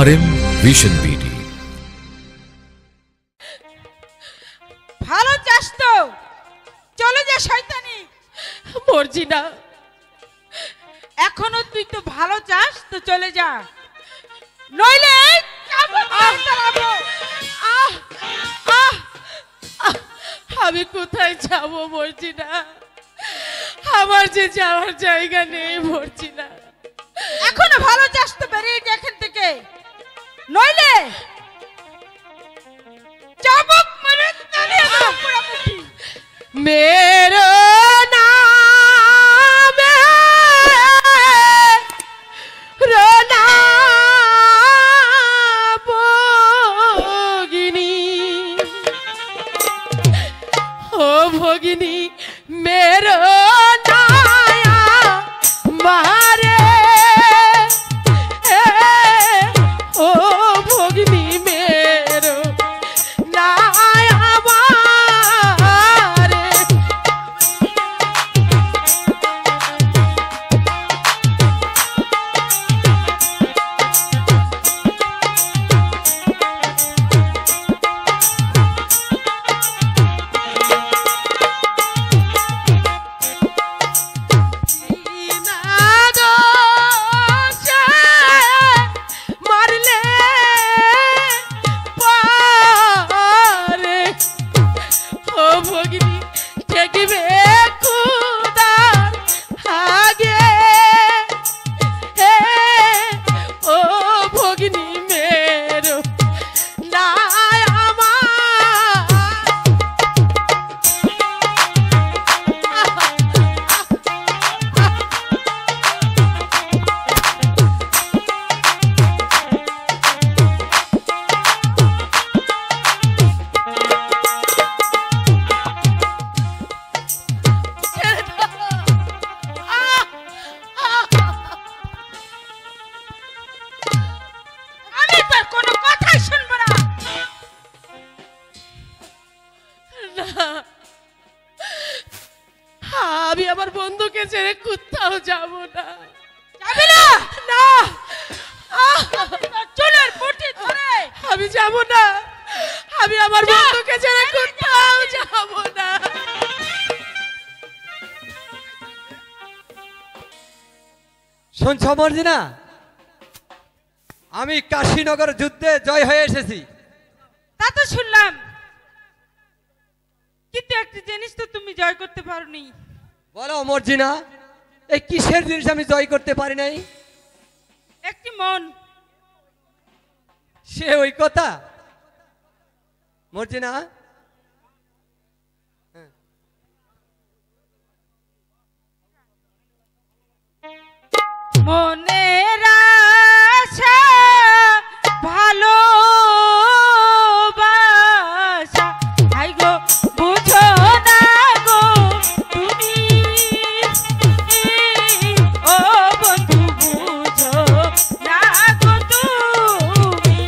RM vision BD. ভালো চাস তো চলে যা শয়তানি। মরজি না। এখনো তুই তো ভালো চাস তো চলে যা, নইলে আমি কোথায় যাব মরজি না, আমার যে যাওয়ার জায়গা নেই মরজি না। এখনো ভালো চাস তো বেরিয়ে যা এখান থেকে, নইলে চাবুক মেরে তাড়িয়ে দেব পুরোপুরি। मेरो नाम रोना भोगिनी, ओ भोगिनी मेरो नाया मारे, ओ भोगिनी मेरो नाया আমি আমার বন্ধুকে ছেড়ে কোথাও যাব না। যাবি না? না, চুলের মুঠি ধরে আমি যাব না, আমি আমার বন্ধুকে ছেড়ে কোথাও যাব না। শুনছ মর্জিনা, আমি কাশীনগর যুদ্ধে জয় হয়ে এসেছি। তা তো শুনলাম, কিন্তু একটা জিনিস তো তুমি জয় করতে পারোনি। বলো মর্জিনা, এই কিসের জিনিস আমি জয় করতে পারি নাই? একটি মন। সে ওই কথা মর্জিনা। মনের আশা ভালোবাসা হাই গো বুঝো না গো তুমি, ও বন্ধু বুঝো না গো তুমি।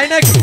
তাই নাকি?